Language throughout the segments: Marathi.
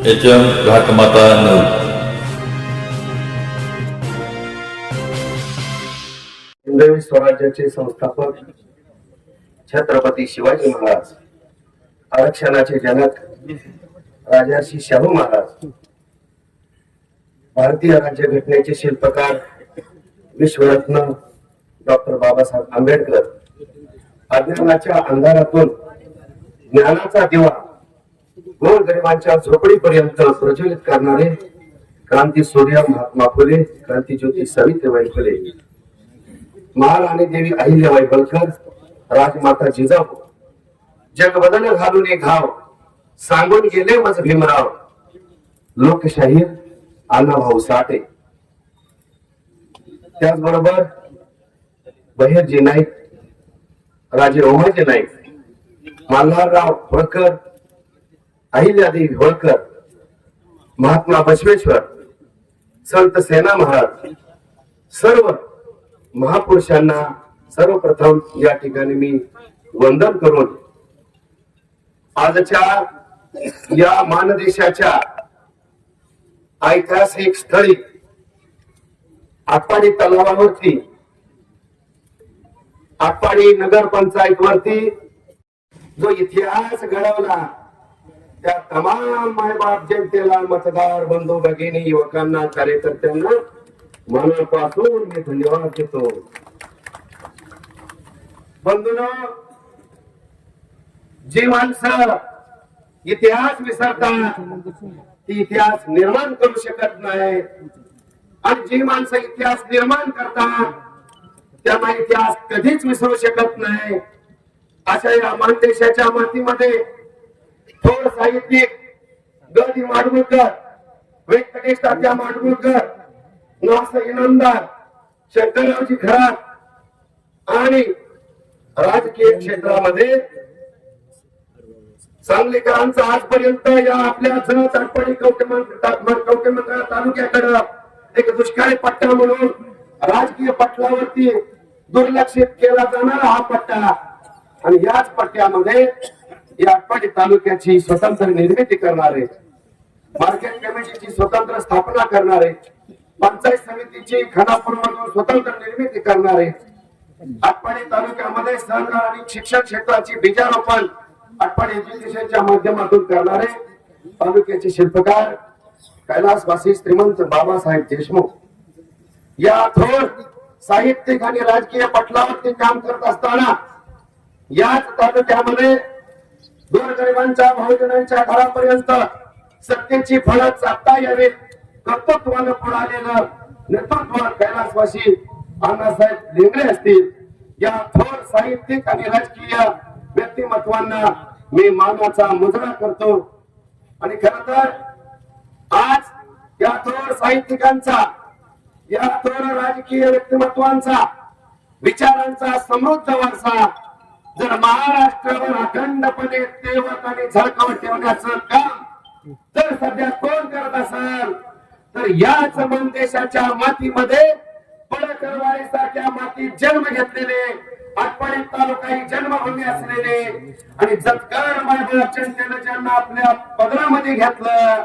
HM घाटमाता news. हिंदवी स्वराज्याचे संस्थापक छत्रपती शिवाजी महाराज, आरक्षणाचे जनक राजर्षी शाहू महाराज, भारतीय राज्यघटनेचे शिल्पकार विश्वरत्न डॉक्टर बाबासाहेब आंबेडकर, अज्ञानाच्या अंधारातून ज्ञानाचा दिवा गोरगरिबांच्या झोपडीपर्यंत प्रज्वलित करणारे क्रांती सूर्य महात्मा फुले, क्रांतीज्योती सावित्रीबाई फुले, महाराणी देवी अहिल्याबाई होळकर, राजमाता जिजाऊ, जगबदल घालून एक घाव सांगून गेले मज भीमराव, लोकशाहीर अण्णाभाऊ साठे. त्याचबरोबर बहिर्जी नाईक, राजे ओमाजी नाईक, मल्हारराव होळकर, अहिल्यादेवी होळकर, महात्मा बसवेश्वर, संत सेना महाराज, सर्व महापुरुषांना सर्वप्रथम या ठिकाणी मी वंदन करून आजच्या या मानदेशाच्या ऐतिहासिक स्थळी आटपाडी तलावावरती, आटपाडी नगर पंचायत वरती जो इतिहास घडवला, त्या तमाम मायबाप जनतेला, मतदार बंधू भगिनी, युवकांना, कार्यकर्त्यांना मनापासून मी धन्यवाद देतो. बंधूंनो, जी माणसं इतिहास विसरतात ती इतिहास निर्माण करू शकत नाही, आणि जी माणसं इतिहास निर्माण करतात त्यांना इतिहास कधीच विसरू शकत नाही. अशा या मानदेशाच्या मातीमध्ये थोर साहित्यिक ग दी माडगुळकर, व्यंकटेश तात्या माडगुळकर, नासा इनामदार, शंकररावजी खरात आणि राजकीय क्षेत्रामध्ये सांगलीकरांचा आजपर्यंत या आपल्या जत आटपाडी कवठेमंकाळ तालुक्याकडे एक दुष्काळी पट्टा म्हणून राजकीय पटलावरती दुर्लक्षित केला जाणारा हा पट्टा, आणि याच पट्ट्यामध्ये या आटपाडी तालुक्याची स्वतंत्र निर्मिती करणारे, मार्केट कमिटीची स्वतंत्र स्थापना करणारे, पंचायत समितीची खानापूरमधून स्वतंत्र निर्मिती करणारे, आटपाडी तालुक्यामध्ये सहकार आणि शिक्षण क्षेत्राची बीजारोपण आटपाडी एज्युकेशनच्या माध्यमातून करणारे तालुक्याचे शिल्पकार कैलासवासी श्रीमंत बाबासाहेब देशमुख. या थोर साहित्यिक आणि राजकीय पटलावरती काम करत असताना याच तालुक्यामध्ये गोरगरिबांच्या, बहुजनांच्या घरापर्यंत सत्तेची फळं चालता यावीत कर्तृत्वानं पुढालेलं नेतृत्व कैलासवासी अण्णासाहेब लेंगरे असतील. या थोर साहित्यिक आणि राजकीय व्यक्तिमत्वांना मी मानाचा मुजरा करतो. आणि खर तर आज या थोर साहित्यिकांचा, या थोर राजकीय व्यक्तिमत्वांचा, विचारांचा समृद्ध वारसा जर महाराष्ट्रावर अखंडपणे तेवत आणि झळकावत ठेवण्याचं काम जर सध्या कोण करत असेल तर याच मानदेशाच्या मातीमध्ये पडकरवाडी सारख्या मातीत जन्म घेतलेले, आटपाडी तालुका ही जन्मभूमी असलेले आणि जतकर मायबाप जनतेनं ज्यांना आपल्या पदरामध्ये घेतलं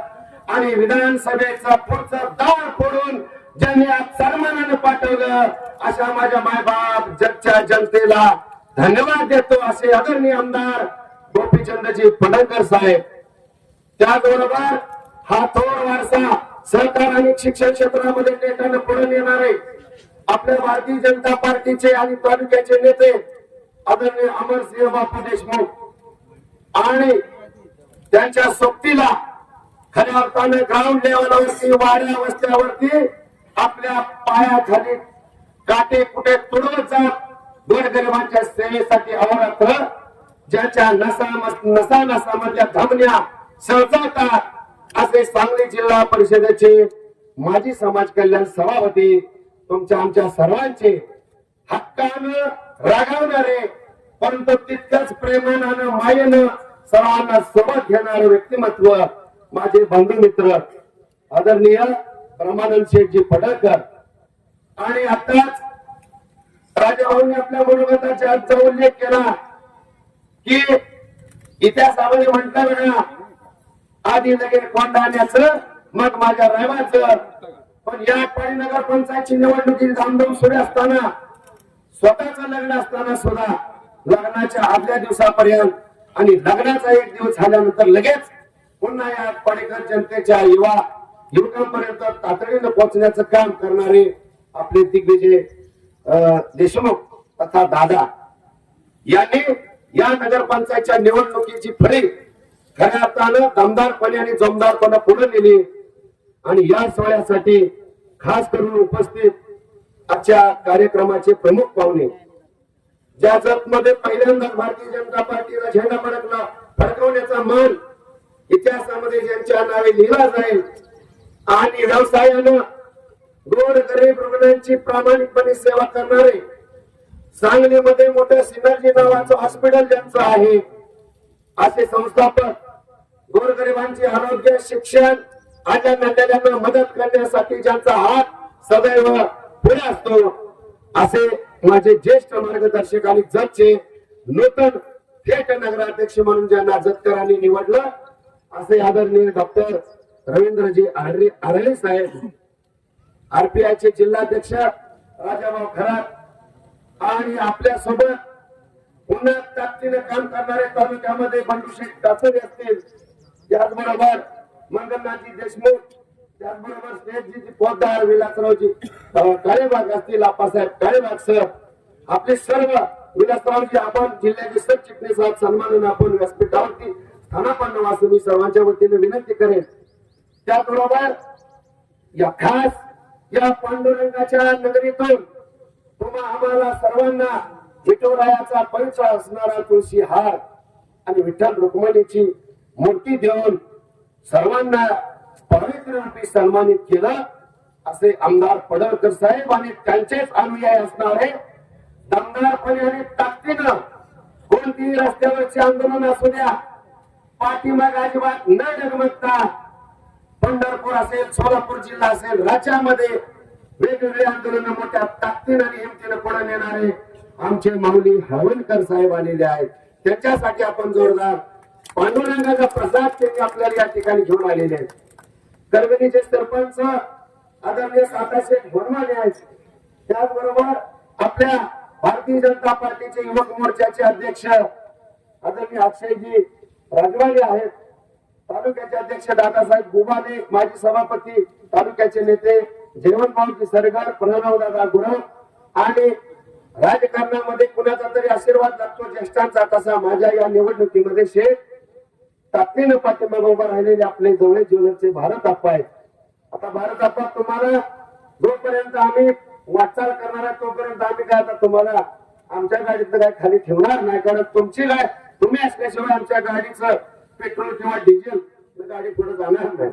आणि विधानसभेचं पुढचं दार फोडून ज्यांनी सन्मानानं पाठवलं, अशा माझ्या मायबाप जगच्या जनतेला धन्यवाद देतो. असे आदरणीय आमदार गोपीचंदजी पडळकर साहेब. त्याचबरोबर हा थोर वारसा सहकार आणि शिक्षण क्षेत्रामध्ये नेत्यानं पुढे नेणारे आपल्या भारतीय जनता पार्टीचे आणि तालुक्याचे नेते आदरणीय अमरसिंह बापू देशमुख आणि त्यांच्या सोबतीला खऱ्या अर्थानं ग्राउंड लेवलवरती, वाड्या वस्त्यावरती आपल्या पायाखाली काटे कुठे तुडवत जात गोरगरिबांच्या सेवेसाठी अहोरात्र ज्याच्या नसामधल्या धमन्या सळसळतात असे सांगली जिल्हा परिषदेचे माजी समाज कल्याण सभापती, तुमच्या आमच्या सर्वांचे हक्कानं रागवणारे परंतु तितकंच प्रेमानं मायेनं सर्वांना सोबत घेणारे व्यक्तिमत्व माझे बंधू मित्र आदरणीय ब्रह्मानंद शेठजी पडळकर. आणि आताच राजाभाऊंनी आपल्या मनोगताच्या आजचा उल्लेख केला की इतिहासामध्ये म्हटलं बघा आधी लगेच कोंडाण्याचं मग माझ्या रहिवाचं. पण या आटपाडी नगर पंचायतची निवडणुकीची धामधूम सुरू असताना स्वतःचं लग्न असताना सुद्धा लग्नाच्या आदल्या दिवसापर्यंत आणि लग्नाचा एक दिवस झाल्यानंतर लगेच पुन्हा या आटपाडीकर जनतेच्या युवकांपर्यंत तातडीनं पोहोचण्याचं काम करणारे आपले दिग्विजय देशमुख तथा दादा यांनी या नगरपंचायतच्या निवडणुकीची फळी खऱ्या अर्थानं दमदारपणे आणि जोमदारपणे पुढे नेली. आणि या सोहळ्यासाठी खास करून उपस्थित आजच्या कार्यक्रमाचे प्रमुख पाहुणे, ज्या जतमध्ये पहिल्यांदा भारतीय जनता पार्टीला झेंडा फडकवण्याचा मान इतिहासामध्ये ज्यांच्या नावे लिहिला जाईल आणि व्यवसायानं गोर गरीब रुग्णांची प्रामाणिकपणे सेवा करणारे, सांगलीमध्ये मोठं सिनर्जी नावाचं हॉस्पिटल ज्यांचं आहे असे संस्थापक, गोरगरिबांचे आरोग्य शिक्षण आजा नात्याला मदत करण्यासाठी ज्यांचा हात सदैव पुढे असतो असे माझे ज्येष्ठ मार्गदर्शक आणि जतचे नूतन थेट नगराध्यक्ष म्हणून ज्यांना जतकरांनी निवडलं असे आदरणीय डॉक्टर रवींद्रजी आरळे साहेब, आरपीआयचे जिल्हाध्यक्ष राजाभाऊ खरात आणि आपल्या सोबत पुन्हा ताकदीने काम करणारे तालुक्यामध्ये बंडूशेठ टाचरे असतील, त्याचबरोबर मंगलनाथजी देशमुख, त्याचबरोबर स्नेहजीजी पोद्दार, विलासरावजी काळेबाग असतील, आप्पासाहेब काळेबाग सर, आपले सर्व विलासरावजी आपण जिल्ह्याचे सरचिटणीस आहात, सन्मानाने आपण व्यासपीठावरती स्थानापन्न व्हावं मी सर्वांच्या वतीने विनंती करेन. त्याचबरोबर या खास या पांडुरंगाच्या नगरीतून तुम्हा आम्हाला सर्वांना विठुरायाचा पवित्र असणारा तुळशी हार आणि विठ्ठल रुक्मिणीची मूर्ती देऊन सर्वांना पवित्र रूपी सन्मानित केलं असे आमदार पडळकर साहेब आणि त्यांचेच अनुयायी असणारे दमदारपणे आणि ताकदीनं कोणतीही रस्त्यावरचे आंदोलन असू द्या, पाठीमाग अजिबात न डगमगता पंढरपूर असेल, सोलापूर जिल्हा असेल, राज्यामध्ये वेगवेगळे आंदोलन मोठ्या ताकदीने आणि हिमतीने पुढे नेणारे आमचे माऊली हळवणकर साहेब आलेले आहेत. त्यांच्यासाठी आपण जोरदार पांडुरंगाचा प्रसाद त्यांनी आपल्याला या ठिकाणी घेऊन आलेले आहेत. करगणीचे सरपंच आदरणीय काकाशेठ भोरमाने आहेत, त्याचबरोबर आपल्या भारतीय जनता पार्टीचे युवक मोर्चाचे अध्यक्ष आदरणीय अक्षयजी राजवाडे आहेत, तालुक्याचे अध्यक्ष दादासाहेब गुबाने, माजी सभापती, तालुक्याचे नेते जयवंतभाऊजी सरगर, प्रणवदादा गुरव आणि राजकारणामध्ये कुणाचा तरी आशीर्वाद लागतो ज्येष्ठांचा, तसा माझ्या या निवडणुकीमध्ये शेठ ताकदीनं पाठिंबा उभा राहिलेले आपले जवळ ज्वेलरचे भारत आप्पा आहेत. आता भारत आप्पा तुम्हाला जोपर्यंत आम्ही वाटचाल करणार आहे तोपर्यंत आम्ही काय आता तुम्हाला आमच्या गाडीतलं काय खाली ठेवणार नाही, कारण तुमची गाडी तुम्ही असल्याशिवाय आमच्या गाडीचं पेट्रोल किंवा डिझेल गाडी पुढे जाणार नाही.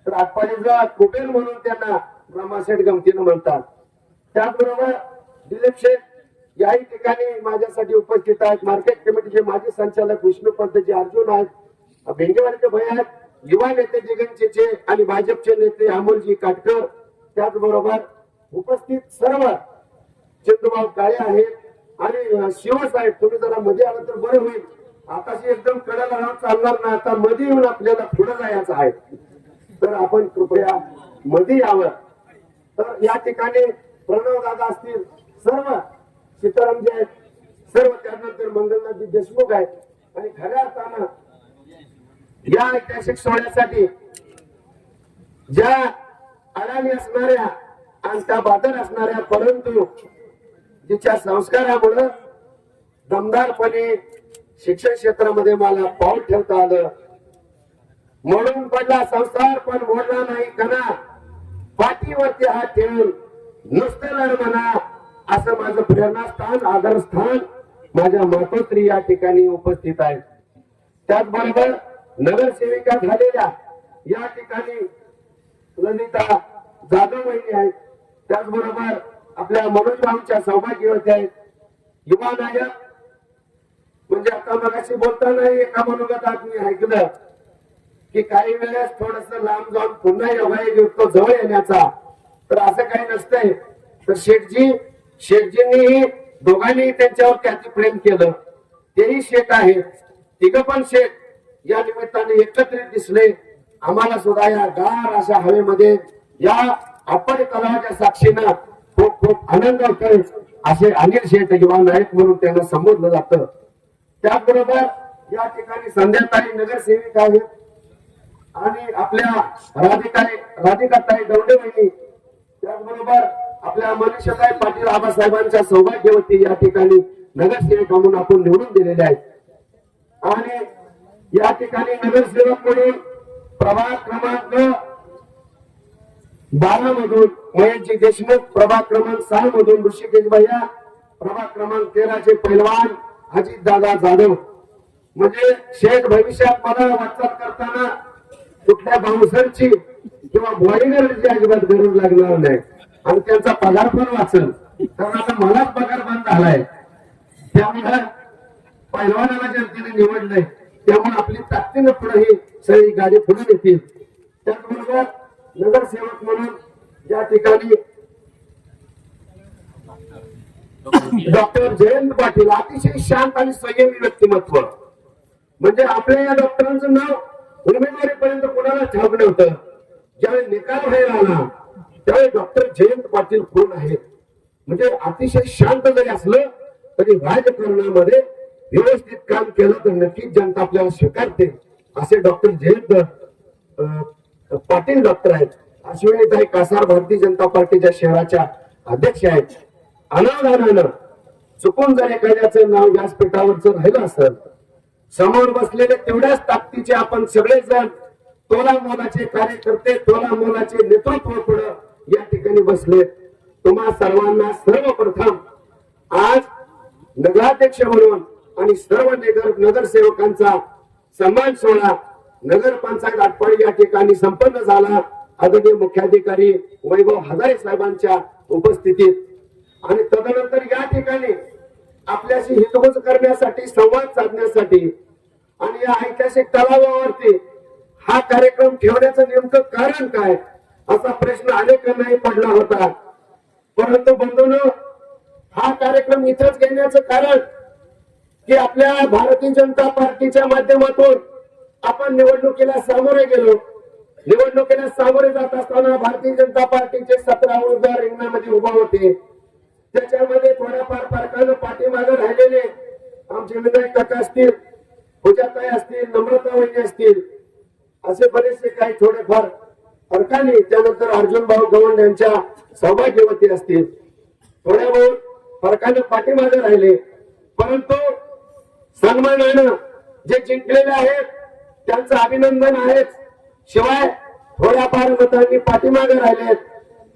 तर आटपाडीचा कुबेर म्हणून त्यांना ब्रह्माशेठ गमतीनं म्हणतात. त्याचबरोबर दिलीप शेठ याही ठिकाणी माझ्यासाठी उपस्थित आहेत. मार्केट कमिटीचे माजी संचालक विष्णू पंतजी अर्जुन आहेत, भेंगेवाडीचे भय आहेत, युवा नेते दिगंचेचे आणि भाजपचे नेते अमोलजी काटकर, त्याचबरोबर उपस्थित सर्व चंदूभाऊ काळे आहेत आणि शिवसाहेब. तुम्ही जरा मध्ये आलं तर बरं होईल, आताशी एकदम कडाला राहून चालणार ना, आता मध्ये येऊन आपल्याला पुढे जायचं आहे, तर आपण कृपया मध्ये यावं. तर या ठिकाणी प्रणव दादा असतील, सर्व सीतारामजी आहेत, सर्व त्यानंतर मंगलनाथजी देशमुख आहेत आणि खऱ्या अर्थानं या ऐतिहासिक सोहळ्यासाठी ज्या अडाणी असणाऱ्या आणि त्या बादर असणाऱ्या, परंतु जिच्या संस्कारामुळे दमदारपणे शिक्षण क्षेत्रामध्ये मला पाऊल ठेवता आलं. मोडून पडला संसार पण मोडला नाही कणा, पाठीवरती हात ठेवून नुसतं लढ म्हणा, असं माझं प्रेरणास्थान आदरस्थान माझ्या मातोश्री या ठिकाणी उपस्थित आहेत. त्याचबरोबर नगरसेविका झालेल्या या ठिकाणी ललिता जाधव वहिनी आहेत, त्याचबरोबर आपल्या मनोजरावच्या सौभाग्यवती आहेत. युवा नायक म्हणजे आता मगाशी बोलताना एका मनोगतात मी ऐकलं की काही वेळेस थोडस लांब जाऊन पुन्हा योगा येतो जवळ येण्याचा, तर असं काही नसतंय. तर शेठजींनी दोघांनी त्यांच्यावर त्याचे प्रेम केलं, तेही शेठ आहे, तिघ पण शेठ या निमित्ताने एकत्रित दिसले. आम्हाला सुद्धा या गार अशा हवेमध्ये या आपण तलावाच्या साक्षीनं खूप खूप आनंद होतोय. असे अनिल शेठ युवा नायक म्हणून त्यांना संबोधलं जातं. त्याचबरोबर या ठिकाणी संध्याकाळी नगरसेविका आहेत आणि आपल्या राधिकाताई दौंडे वहिनी, त्याचबरोबर आपल्या मनीषाताई पाटील आबासाहेबांच्या सौभाग्यवती या ठिकाणी नगरसेविका म्हणून आपण निवडून दिलेले आहेत. आणि या ठिकाणी नगरसेवक म्हणून प्रभाग क्रमांक 12 मधून महेशजी देशमुख, प्रभाग क्रमांक 6 मधून ऋषिकेश भैया, प्रभाग क्रमांक 13 चे पैलवान अजित दादा जाधव. म्हणजे शेठ भविष्यात मला वाटचाल करताना कुठल्या बाउन्सरची किंवा बॉडीगार्डची अजिबात गरज लागणार नाही आणि त्यांचा पगार पण वाचल. कारण आता मलाच पगार बंद झालाय. त्यामुळे पैलवानाला जनतेने निवडलंय. त्यामुळे आपली ताकदीनं पुढे ही सगळी गाडी पुढे येतील. त्याचबरोबर नगरसेवक म्हणून या ठिकाणी डॉक्टर जयंत पाटील, अतिशय शांत आणि संयमी व्यक्तिमत्व. म्हणजे आपल्या या डॉक्टरांचं नाव उमेदवारीपर्यंत कोणाला ठाऊक नव्हतं. ज्यावेळी निकाल बाहेर आला त्यावेळी डॉक्टर जयंत पाटील कोण आहेत. म्हणजे अतिशय शांत जरी असलं तरी राजकारणामध्ये व्यवस्थित काम केलं तर नक्कीच जनता आपल्याला स्वीकारते. असे डॉक्टर जयंत पाटील डॉक्टर आहेत. अश्विनीताई कासार भारतीय जनता पार्टीच्या शहराच्या अध्यक्ष आहेत. अनावधानानं चुकून जर एखाद्याचं नाव व्यासपीठावरच राहिलं असेल, समोर बसलेले तेवढ्याच ताकदीचे आपण सगळेजण तोला मोलाचे कार्यकर्ते, तोला मोलाचे नेतृत्व पुढे या ठिकाणी बसले. तुम्हा सर्वांना सर्वप्रथम आज नगराध्यक्ष म्हणून आणि सर्व नगरसेवकांचा सन्मान सोहळा नगरपंचायत आटपाडी या ठिकाणी संपन्न झाला. आदरणीय मुख्याधिकारी वैभव हजारे साहेबांच्या उपस्थितीत. आणि तदनंतर या ठिकाणी आपल्याशी हितगुज करण्यासाठी, संवाद साधण्यासाठी आणि या ऐतिहासिक तलावावरती हा कार्यक्रम ठेवण्याचं नेमकं कारण काय असा प्रश्न अनेकांनाही पडला होता. परंतु बंधूंनो, हा कार्यक्रम इथंच घेण्याचं कारण की आपल्या भारतीय जनता पार्टीच्या माध्यमातून आपण निवडणुकीला सामोरे गेलो. निवडणुकीला सामोरे जात असताना भारतीय जनता पार्टीचे 17 उमेदवार रिंगणामध्ये उभा होते. त्याच्यामध्ये थोड्याफार फरकानं पाठीमागे राहिलेले आमचे विनायक काका असतील, पूजाताई असतील, नम्रता वहिनी असतील, असे बरेचसे काही थोडेफार फरकाने, त्यानंतर अर्जुन भाऊ गवंड यांच्या सौभाग्यवती असतील, थोड्या बहुत फरकानं पाठीमागे राहिले. परंतु सन्मानानं जे जिंकलेले आहेत त्यांचं अभिनंदन आहेच. शिवाय थोड्याफार मतांनी पाठीमागे राहिलेत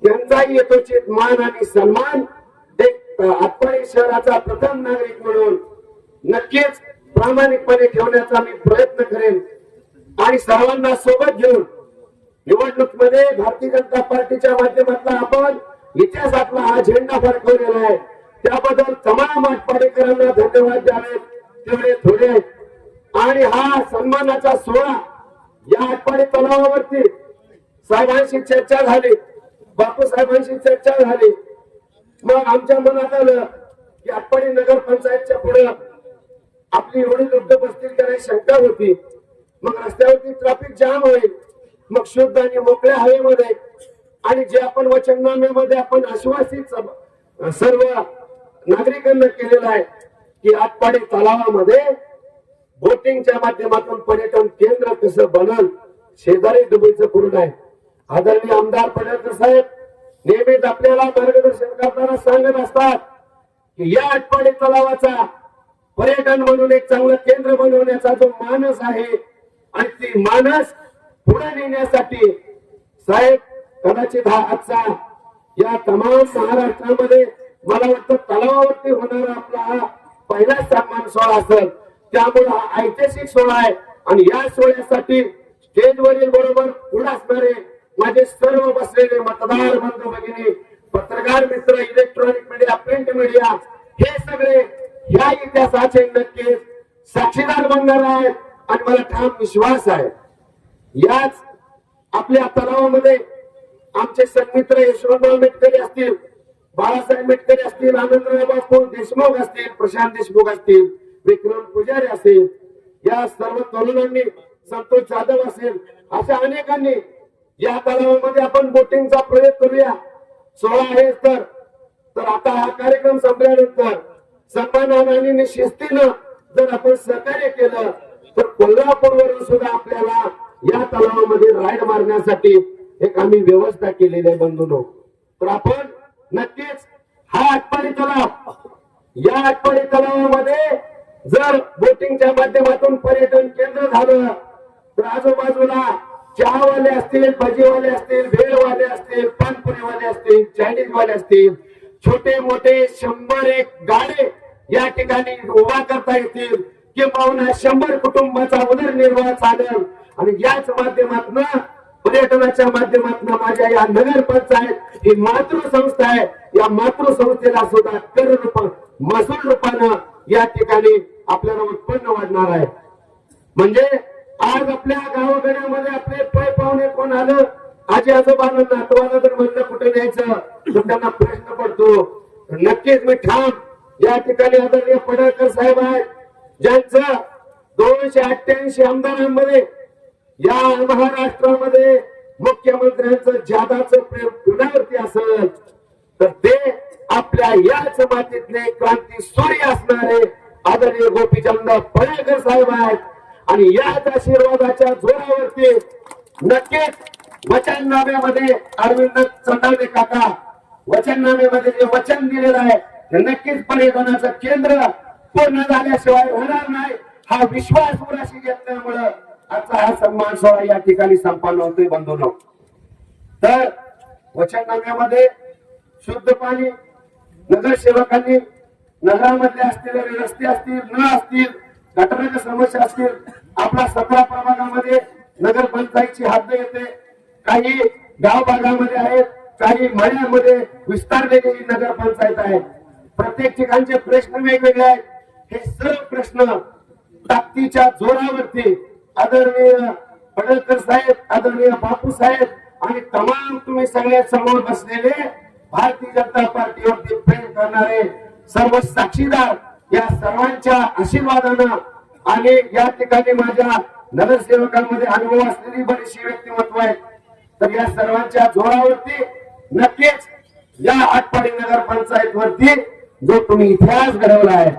त्यांचाही यथोचित मान आणि सन्मान एक आटपाडी शहराचा प्रथम नागरिक म्हणून नक्कीच प्रामाणिकपणे ठेवण्याचा मी प्रयत्न करेन. आणि सर्वांना सोबत घेऊन निवडणुकीमध्ये भारतीय जनता पार्टीच्या माध्यमातून आपण इतिहासातला हा झेंडा फडकवलेला आहे. त्याबद्दल तमाम आटपाडीकरांना धन्यवाद द्यावेत तेवढे थोडे. आणि हा सन्मानाचा सोहळा या आटपाडी तलावावरती साहेबांशी चर्चा झाली, बापू साहेबांशी चर्चा झाली. मग आमच्या मनात आलं की आटपाडी नगर पंचायतच्या पुढे आपली एवढी लोक बसतील करायची शंका होती. मग रस्त्यावरती ट्रॅफिक जाम होईल. मग शुद्ध आणि मोकळ्या हवेमध्ये आणि जे आपण वचननाम्यामध्ये आपण आश्वासित सर्व नागरिकांना केलेलं आहे की आटपाडी तलावामध्ये बोटिंगच्या माध्यमातून पर्यटन केंद्र कसं बनल, शेजारी दुबईचं कुरण आहे. आदरणीय आमदार पडळकर साहेब नेहमीच आपल्याला मार्गदर्शन करताना सांगत असतात की या आटपाडी तलावाचा पर्यटन म्हणून एक चांगलं केंद्र बनवण्याचा जो मानस आहे आणि ती मानस पुढे नेण्यासाठी साहेब कदाचित हा आजचा या तमाम महाराष्ट्रामध्ये मला वाटतं तलावावरती होणारा आपला हा पहिला सन्मान सोहळा असेल. त्यामुळे हा ऐतिहासिक सोहळा आहे आणि या सोहळ्यासाठी स्टेजवरील बरोबर पुढे असणारे माझे सर्व बसलेले मतदार बंधू भगिनी, पत्रकार मित्र, इलेक्ट्रॉनिक मीडिया, प्रिंट मीडिया, हे सगळे ह्या इतिहासाचे नक्कीच साक्षीदार बनणार आहेत. आणि मला ठाम विश्वास आहे याच आपल्या तलावामध्ये आमचे सन्मित्र यशवंतराव मेटकरी असतील, बाळासाहेब मेटकरी असतील, आनंदराव बापू देशमुख असतील, प्रशांत देशमुख असतील, विक्रम पुजारी असतील, या सर्व तरुणांनी, संतोष जाधव असेल, अशा अनेकांनी या तलावामध्ये आपण बोटिंगचा प्रयोग करूया. 16 आहे तर आता हा कार्यक्रम संपल्यानंतर सन्मानाने आणि शिस्तीनं जर आपण सहकार्य केलं तर कोल्हापूरवरून सुद्धा आपल्याला या तलावामध्ये राईड मारण्यासाठी एक आम्ही व्यवस्था केलेली आहे बंधूंनो. तर आपण नक्कीच हा आटपाडी तलाव, या आटपाडी तलावामध्ये जर बोटिंगच्या माध्यमातून पर्यटन केंद्र झालं तर आजूबाजूला चहावाले असतील, भजीवाले असतील, भेळवाले असतील, पानपुरीवाले असतील, चायनीजवाले असतील, छोटे मोठे 100 गाडे या ठिकाणी उभा करता येतील, किंवा 100 कुटुंबाचा उदरनिर्वाह चालेल. आणि याच माध्यमातून, पर्यटनाच्या माध्यमातून माझ्या या नगर पंचायत ही मातृसंस्था आहे, या मातृसंस्थेला सुद्धा कर रूप, महसूल रूपानं या ठिकाणी आपल्याला उत्पन्न वाढणार आहे. म्हणजे आज आपल्या गावागाड्यामध्ये आपले पै पाहुणे कोण आलं, आजी आजोबांना, नातवाला जर म्हणलं कुठे न्यायचं तर त्यांना प्रश्न पडतो. नक्कीच मी ठाम या ठिकाणी आदरणीय पडळकर साहेब आहेत, ज्यांचं 288 आमदारांमध्ये या महाराष्ट्रामध्ये मुख्यमंत्र्यांचं जादाचं प्रेम कुणावरती असेल तर ते आपल्या याच मातीतले क्रांती सूर्य असणारे आदरणीय गोपीचंद पडळकर साहेब आहेत. आणि याच आशीर्वादाच्या जोरावरती नक्कीच वचननाम्यामध्ये अरविंद चंदावणे काका वचननाम्यामध्ये जे वचन दिलेलं आहे ते नक्कीच पर्यटनाचं केंद्र पूर्ण झाल्याशिवाय होणार नाही, हा विश्वास उराशी घेतल्यामुळं आजचा हा सन्मान सोहळा या ठिकाणी संपन्न होतोय बंधूंनो. तर वचननाम्यामध्ये शुद्ध पाणी, नगरसेवकांनी नगरामधले असलेले रस्ते असतील, नळ असतील, गटाराच्या समस्या असतील, आपला 17 प्रभागामध्ये नगरपंचायतची हद्द येते, काही गाव भागामध्ये आहेत, काही मळ्यामध्ये विस्तारलेली नगरपंचायत आहे. प्रत्येक ठिकाणचे प्रश्न वेगवेगळे आहेत. हे सर्व प्रश्न ताकदीच्या जोरावरती आदरणीय पडळकर साहेब, आदरणीय बापू साहेब आणि तमाम तुम्ही सगळे समोर बसलेले भारतीय जनता पार्टीवरती प्रेम करणारे सर्व साक्षीदार या सर्वांच्या आशीर्वादानं आणि या ठिकाणी माझ्या नगरसेवकांमध्ये अनुभव असलेली बरीचशी व्यक्तिमत्व आहेत. तर या सर्वांच्या जोरावरती नक्कीच या आटपाडी नगर पंचायत वरती जो तुम्ही इतिहास घडवला आहे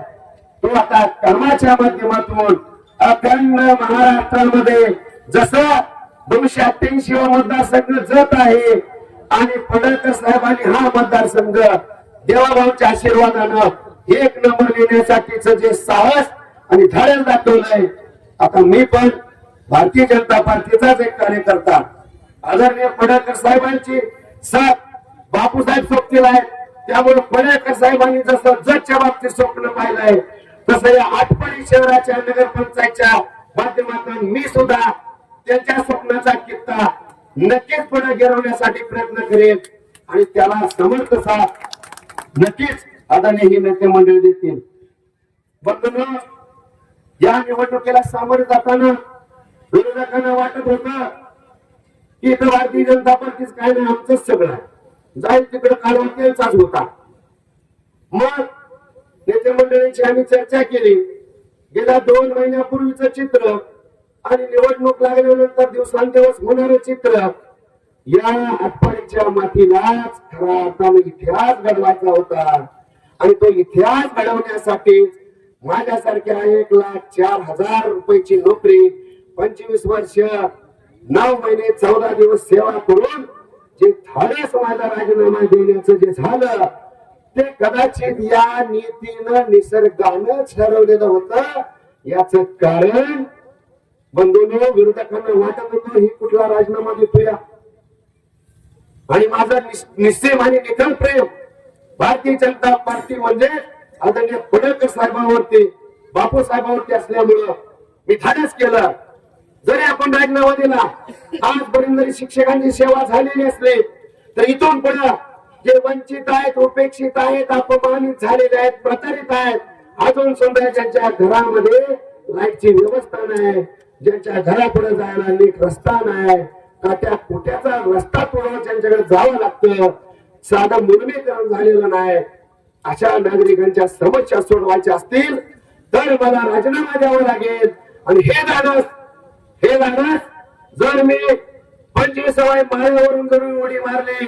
तो आता कर्माच्या माध्यमातून अखंड महाराष्ट्रामध्ये जसं 288 मतदारसंघ जात आहे आणि पडळकर साहेबांनी हा मतदारसंघ देवाभाऊच्या आशीर्वादानं 1 नंबर नेण्यासाठीच जे साहस आणि धाडस दाखवलंय, आता मी पण भारतीय जनता पार्टीचाच एक कार्यकर्ता आदरणीय पडळकर साहेबांची साथ बापूसाहेब सोबतीला आहे. त्यामुळे पडळकर साहेबांनी जसं जगच्या बाबतीत स्वप्न पाहिलंय तसं या आटपाडी शहराच्या नगरपंचायतच्या माध्यमातून मी सुद्धा त्यांच्या स्वप्नाचा कित्ता नक्कीच पुढे गिरवण्यासाठी प्रयत्न करेन आणि त्याला समर्थ साथ नक्कीच आदरणीय ही नेते मंडळी देतील. बंधूंनो, या निवडणुकीला सामोरे जाताना विरोधकांना वाटत होतं की इथं भारतीय जनता पार्टीच काय नाही, आमचंच सगळं आहे, जाईल तिकडे कारवा त्यांचाच होता. मग नेते मंडळींची आम्ही चर्चा केली. गेल्या 2 महिन्यापूर्वीचं चित्र आणि निवडणूक लागल्यानंतर दिवसांदिवस होणारं चित्र, या आटपाडीच्या मातीलाच खरा अर्थाने इतिहास घडवायचा होता. आणि तो इतिहास घडवण्यासाठी माझ्यासारख्या 1,04,000 रुपयाची नोकरी, 25 वर्ष 9 महिने 14 दिवस सेवा करून जे धाडस माझा राजीनामा देण्याचं जे झालं ते कदाचित या नीतीनं निसर्गानंच ठरवलेलं होतं. याच कारण बंधूंनो, विरोधकांना वाटत होतं ही कुठला राजीनामा देतोया. आणि माझा निश्चय आणि निखळ प्रेम भारतीय जनता पार्टी म्हणजे आदरणीय पडळकर साहेबांवरती, बापू साहेबांवरती असल्यामुळं मी धाडस केलं. जरी आपण राजीनामा दिला, आजपर्यंत जरी शिक्षकांची सेवा झालेली असली तर इथून पुढे जे वंचित आहेत, उपेक्षित आहेत, अपमानित झालेले आहेत, प्रतारित आहेत, अजून सुद्धा ज्यांच्या घरामध्ये लाईटची व्यवस्था नाही, ज्यांच्या घरापुढे जायला नीट रस्ता नाही, काट्या कुट्याचा रस्ता तोडून ज्यांच्याकडे जावं लागतं, साधं मुलमीकरण झालेलं नाही, अशा नागरिकांच्या समस्या सोडवायच्या असतील तर मला राजीनामा द्यावा लागेल. आणि हे धाडस जर मी 25व्या माळ्यावरून जर उडी मारली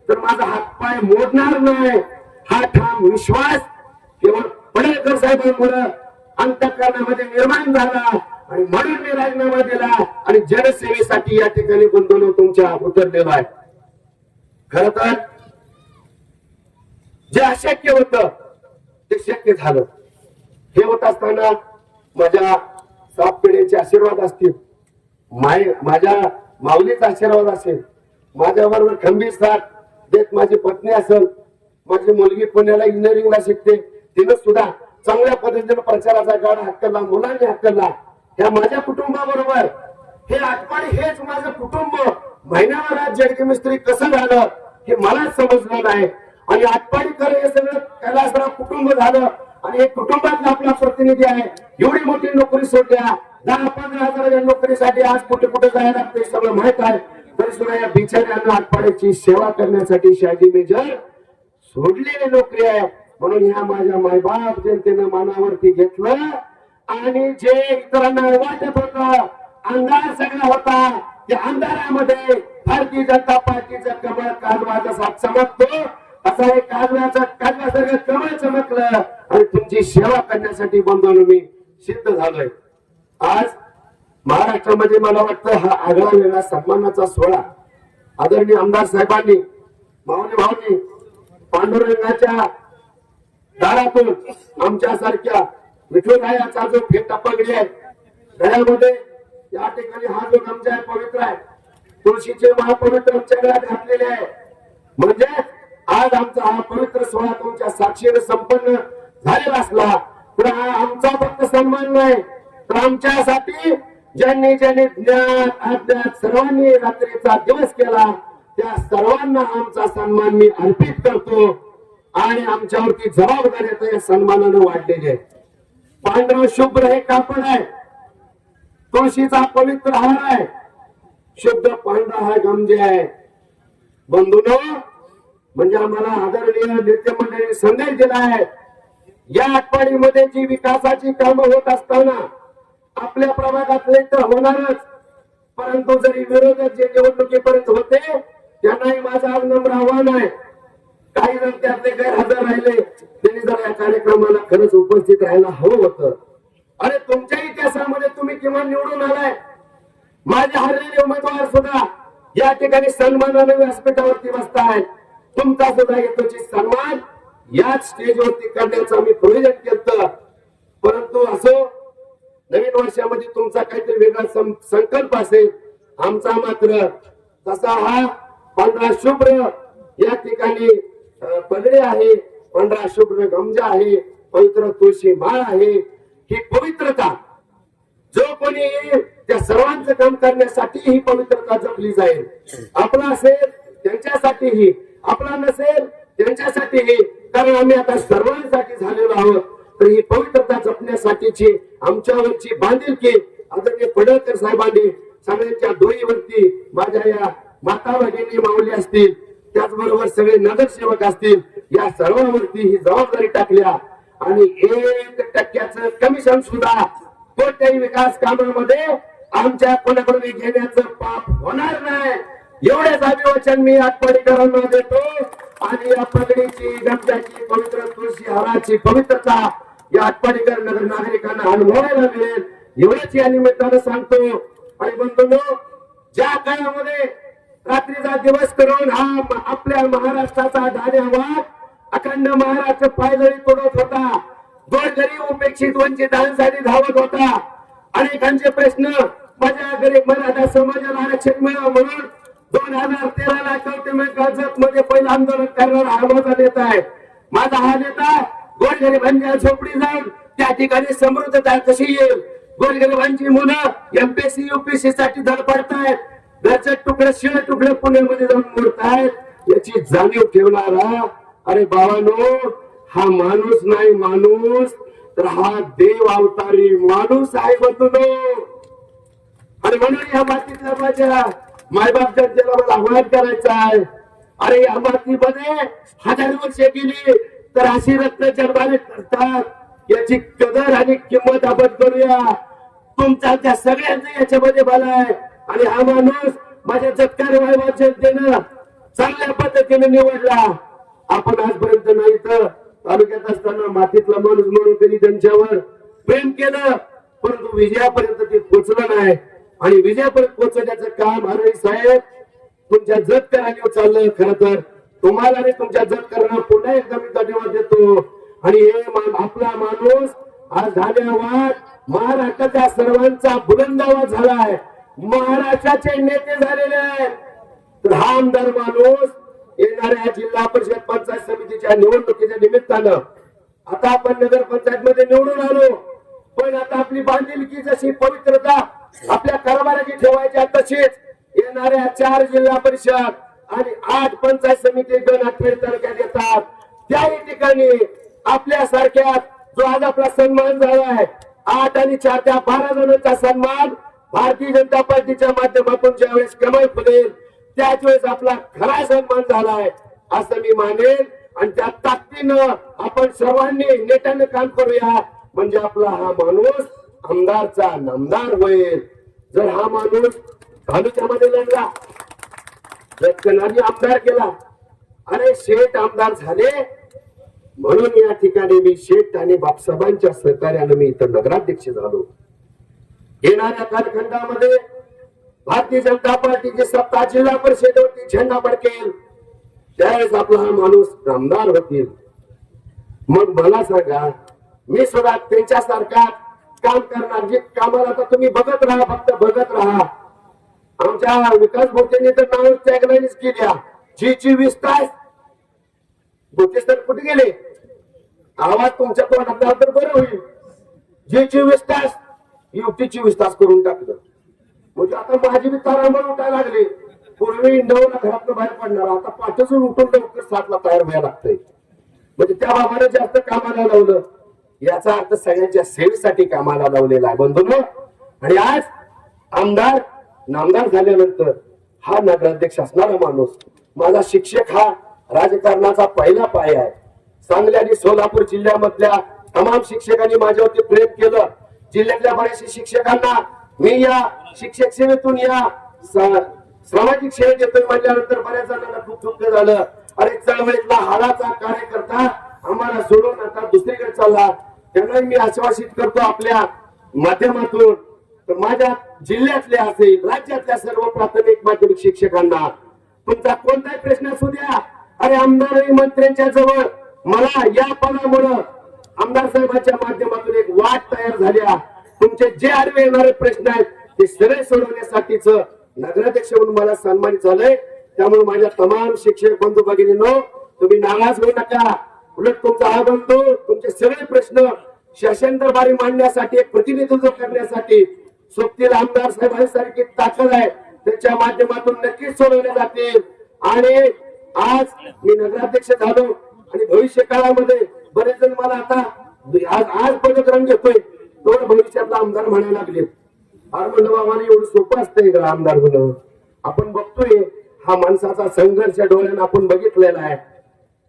तर माझा हातपाय मोडणार नाही. हा ठाम विश्वास केवळ पडळकर साहेबांमुळे अंतःकरणामध्ये निर्माण झाला आणि म्हणून मी राजीनामा दिला आणि जनसेवेसाठी या ठिकाणी गुंतवणूक तुमच्या उतरलेलो आहे. खर तर जे अशक्य होतं ते शक्य झालं. हे होत असताना माझ्या 7 पिढ्यांचे आशीर्वाद असतील, माझ्या माऊलीचा आशीर्वाद असेल, माझ्या बरोबर खंबीर साथ देत माझी पत्नी असेल, माझी मुलगी पुण्याला इंजिनिअरिंगला शिकते, तिनं सुद्धा चांगल्या पद्धतीने प्रचाराचा गाडा हाकलला, मुलांनी हाकलला. ह्या माझ्या कुटुंबाबरोबर हे आटपाडी हेच माझं कुटुंब महिन्याभरात जडकी मिस्त्री कसं झालं हे मलाच समजलं नाही. आणि आटपाडीकर हे सगळं कैलासराव कुटुंब झालं आणि हे कुटुंबातला आपला प्रतिनिधी आहे. एवढी मोठी नोकरी सोडल्या, 10-15 हजाराच्या नोकरीसाठी आज कुठे कुठे जायला लागते सगळं माहित आहे. तरी सुद्धा या बिचाऱ्यांना आटपाडीची सेवा करण्यासाठी शहाजी मेजर सोडलेली नोकरी आहे. म्हणून ह्या माझ्या मायबाप जनतेनं मनावरती घेतलं आणि जे इतरांना वाटत होत अंधार सगळा होता त्या अंधारामध्ये भारतीय जनता पार्टीचं कमळ काजवा जसा चमकतो असा हे काजव्यासारखं कमळ चमकलं आणि तुमची सेवा करण्यासाठी बंधून मी सिद्ध झालोय. आज महाराष्ट्रामध्ये मला वाटतं हा आगळा वेगळा सन्मानाचा सोहळा आदरणीय आमदार साहेबांनी माऊली भाऊनी पांडुरंगाच्या दारातून आमच्या सारख्या विठुरायाचा जो फेटा पगडी आहे गळ्यामध्ये या ठिकाणी हा जो गमजा आहे पवित्र आहे, तुळशीचे महापवित्र आमच्या गळ्यात घातलेले आहे. म्हणजे आज आमचा हा पवित्र सोहळा तुमच्या साक्षीने संपन्न झालेला असला तर हा आमचा फक्त सन्मान नाही तर आमच्यासाठी ज्यांनी ज्ञात अज्ञात सर्वांनी रात्रीचा दिवस केला त्या सर्वांना आमचा सन्मान मी अर्पित करतो आणि आमच्यावरती जबाबदारी आता या सन्मानानं वाढलेली आहे. पांढरा शुभ्र हे कापड आहे, तुळशीचा पवित्र हार आहे, शुद्ध पांढरा हा गमजे आहे. बंधूंनो, म्हणजे आम्हाला आदरणीय नेते मंडळींनी संदेश दिला आहे. या आटपाडीमध्ये जी विकासाची कामं होत असताना आपल्या प्रभागातले तर होणारच, परंतु जरी विरोधक जे निवडणुकीपर्यंत होते त्यांनाही माझं आज नम्र आव्हान आहे. काही जण त्यातले गैरहजर राहिले, त्यांनी जर या कार्यक्रमाला खरंच उपस्थित राहायला हवं होतं. अरे तुमच्या इतिहासामध्ये तुम्ही किमान निवडून आलाय. माझे हरलेले उमेदवार सुद्धा या ठिकाणी सन्मानाने व्यासपीठावरती बसतायत. तुमचा सुद्धा यथोचित सन्मान याच स्टेजवरती करण्याचं आम्ही प्रयोजन केलं. परंतु असो, नवीन वर्षामध्ये तुमचा काहीतरी वेगळा संकल्प असेल. आमचा मात्र तसा हा पांढरा शुभ्र या ठिकाणी पगडे आहे, पांढरा शुभ्र गमजा आहे, पवित्र तुळशी माळ आहे. ही पवित्रता जो कोणी येईल त्या सर्वांचं काम करण्यासाठी ही पवित्रता जपली जाईल. आपला असेल त्यांच्यासाठीही, आपला नसेल त्यांच्यासाठीही, कारण आम्ही आता सर्वांसाठी झालेलो आहोत. तर ही पवित्रता जपण्यासाठीची आमच्यावरची बांधिलकी आदरणीय पडळकर साहेबांनी सगळ्यांच्या डोईवरती माझ्या या माता भगिनी माऊली असतील, त्याचबरोबर सगळे नगरसेवक असतील, या सर्वांवरती ही जबाबदारी टाकल्या आणि 1% कमिशन सुद्धा कोणत्याही विकास कामामध्ये आमच्या कोणाकडून घेण्याचं पाप होणार नाही. एवढेच अभिवचन मी आटपाडीकरांना देतो आणि या पगडीची गमजाची पवित्र तुळशी हाराची पवित्रता या आटपाडीकर नगर नागरिकांना अनुभवायला मिळेल एवढेच या निमित्तानं सांगतो. आणि बंधूंनो, ज्या काळामध्ये रात्रीचा दिवस करून हा आपल्या महाराष्ट्राचा धान्यवाद अखंड महाराष्ट्र पायदळी तोडत होता, गोरगरीब उपेक्षित वंचितांसाठी धावत होता, अनेकांचे प्रश्न माझ्या गरीब मराठा समाजाला आरक्षण मिळावं म्हणून 2013ला कवटेमंड कर्जत मध्ये पहिलं आंदोलन करणारा हा माझा नेता आहे. माझा हा नेता गोरगरिबांच्या झोपडी जाऊन त्या ठिकाणी समृद्धता कशी येईल, गोरगरिबांची मुलं एमपीएससी युपीएससी साठी धडपडतायत, घरचे तुकडे शिळे तुकडे पुण्यामध्ये जाऊन मोडतायत, याची जाणीव ठेवणारा अरे बाबांनो हा माणूस नाही माणूस तर हा देव अवतारी माणूस आहे बंधूंनो. आणि म्हणून या मातीतल्या माझ्या मायबाप जनतेला मला आव्हान करायचं आहे. अरे या मातीमध्ये 1000 वर्षे गेली तर अशी रत्न जन्माने करतात, याची कदर आणि किंमत आपण करूया. तुमचा त्या सगळ्यांचा याच्यामध्ये भला आहे. आणि हा माणूस माझ्या जतकार वायवा जनतेनं चांगल्या पद्धतीने निवडला. आपण आजपर्यंत नाही तर तालुक्यात असताना मातीतला माणूस म्हणून कधी त्यांच्यावर प्रेम केलं, परंतु विजयापर्यंत ते पोचलं नाही. आणि विजयापर्यंत पोहोचण्याचं काम हरळी साहेब तुमच्या जतकरांनी चाललंय. खरं तर तुम्हाला आणि तुमच्या जतकरांना पुन्हा एकदा मी धन्यवाद देतो. आणि हे आपला माणूस आज झाल्यावर महाराष्ट्राच्या सर्वांचा बुलंद आवाज झालाय. महाराष्ट्राचे नेते झालेले आहेत. तर हा आमदार माणूस येणाऱ्या जिल्हा परिषद पंचायत समितीच्या निवडणुकीच्या निमित्तानं आता आपण नगर पंचायत मध्ये निवडून आलो, पण आता आपली बांधिलकी जशी पवित्रता आपल्या कारभाराची ठेवायची तशीच येणाऱ्या 4 जिल्हा परिषद आणि 8 पंचायत समिती गणखेड तालुक्यात येतात. त्याही ठिकाणी आपल्यासारख्या जो आज आपला सन्मान झालाय 8 आणि 4 त्या 12 जणांचा सन्मान भारतीय जनता पार्टीच्या माध्यमातून ज्यावेळेस कमाई फुलेल त्याच वेळेस आपला खरा सन्मान झालाय असं मी मानेन. आणि त्या ताकदीनं आपण सर्वांनी नेटाने काम करूया, म्हणजे आपला हा माणूस आमदारचा नामदार होईल. जर हा माणूस तालुक्यामध्ये लढला, जतकरांनी आमदार केला, अरे शेठ आमदार झाले म्हणून या ठिकाणी मी शेठ आणि बापसाहेबांच्या सहकार्याने मी इथं नगराध्यक्ष झालो. येणाऱ्या कालखंडामध्ये भारतीय जनता पार्टीची सत्ता जिल्हा परिषदेवरती झेंडा फडकेल त्यावेळेस आपला हा माणूस आमदार होतील. मग मला सांगा, मी सुद्धा त्यांच्यासारखा काम करणार. जे कामाला आता तुम्ही बघत राहा, फक्त बघत राहा. आमच्या विकास भोतेंनी तर नाव टॅगलाईनच केल्या, जी 20 तास. भोते सर कुठे गेले? आवाज तुमच्या तोंडात आला तर बरं होईल. जी 24 तास युक्ती 24 तास करून टाकलं. म्हणजे आता माझी बी तारांबळ उठायला लागली. पूर्वी 9ला घरातून बाहेर पडणार, आता 5 उठून लवकर 7ला तयार व्हायला लागतंय. म्हणजे त्या बाबाने जास्त कामाला लावलं. याचा अर्थ सगळ्यांच्या सेवेसाठी कामाला लावलेला आहे बंधूंनो. आणि आज आमदार नामदार झाल्यानंतर हा नगराध्यक्ष असणारा माणूस माझा शिक्षक हा राजकारणाचा पहिला पाय आहे. सांगली आणि सोलापूर जिल्ह्यामधल्या तमाम शिक्षकांनी माझ्यावरती प्रेम केलं. जिल्ह्यातल्या बऱ्याचशा शिक्षकांना मी या शिक्षक सेवेतून या सामाजिक सेवेत येतोय म्हटल्यानंतर बऱ्याच जणांना खूप दुःख झालं. अरे चळवळीतला हाडाचा कार्यकर्ता आम्हाला सोडून आता दुसरीकडे चालला. त्यांना मी आश्वासित करतो आपल्या माध्यमातून, तर माझ्या जिल्ह्यातल्या असेल राज्यातल्या सर्व प्राथमिक माध्यमिक शिक्षकांना तुमचा कोणताही प्रश्न असू द्या, अरे आमदार मंत्र्यांच्या जवळ मला या पदामुळे आमदार साहेबांच्या माध्यमातून एक वाट तयार झाल्या. तुमचे जे आडवे येणारे प्रश्न आहेत ते सरळ सोडवण्यासाठीच नगराध्यक्ष म्हणून मला सन्मानित झालंय. त्यामुळे माझ्या तमाम शिक्षक बंधू भगिनींनो, तुम्ही नाराज होऊ नका. उलट तुमचा हा बंधू तुमचे सगळे प्रश्न शासन दरबारी मांडण्यासाठी, एक प्रतिनिधित्व करण्यासाठी सोबतील आमदार साहेबांसारखी ताकद आहे, त्याच्या माध्यमातून नक्कीच सोडवले जातील. आणि आज मी नगराध्यक्ष झालो आणि भविष्य काळामध्ये बरेच जण मला आता आज पदक्रम घेतोय तेवढं भविष्यातला आमदार म्हणायला लागले. अरे म्हणलं बाबा एवढं सोपं असतंय का आमदार म्हणून? आपण बघतोय हा माणसाचा संघर्ष डोळ्यानं आपण बघितलेला आहे.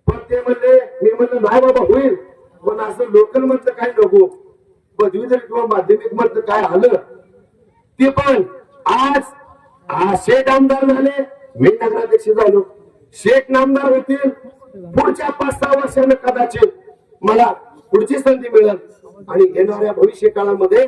पण ते म्हणले, मी म्हणलं नाही बाबा होईल, पण असं लोकल मधलं काय नको, पदवीधर किंवा माध्यमिक मधलं काय आलं ते पण. आज शेठ आमदार झाले, मी नगराध्यक्ष झालो. शेठ नामदार होतील, पुढच्या 5-6 वर्षांना कदाचित मला पुढची संधी मिळेल. आणि येणाऱ्या भविष्य काळामध्ये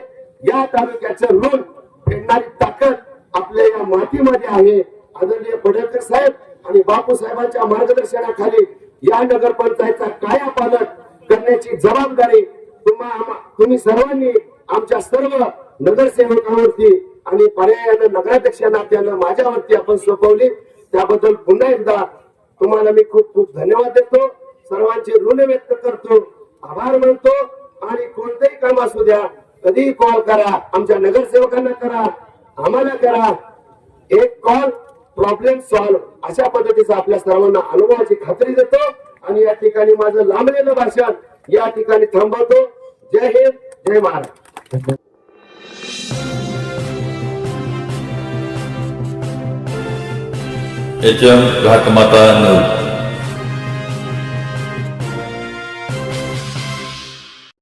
या तालुक्याचं ऋण फेडणारी ताकद आपल्या या मातीमध्ये आहे. आदरणीय पडळकर साहेब आणि बापू साहेबांच्या मार्गदर्शनाखाली या नगरपंचायतचा कायापालट करण्याची जबाबदारी तुम्ही सर्वांनी आमच्या सर्व नगरसेवकांवरती आणि पर्यायानं नगराध्यक्ष नात्यानं माझ्यावरती आपण सोपवली. त्याबद्दल पुन्हा एकदा तुम्हाला मी खूप खूप धन्यवाद देतो. सर्वांचे ऋण व्यक्त करतो, आभार मानतो. आणि कोणतेही काम असू द्या, कधीही कॉल करा, आमच्या नगरसेवकांना करा, आम्हाला करा. एक कॉल प्रॉब्लेम सॉल्व्ह अशा पद्धतीचा आपल्या सर्वांना अनुभवाची खात्री देतो. आणि या ठिकाणी माझं लांबलेलं भाषण या ठिकाणी थांबवतो. जय हिंद, जय महाराष्ट्र. HM घाटमाता 9.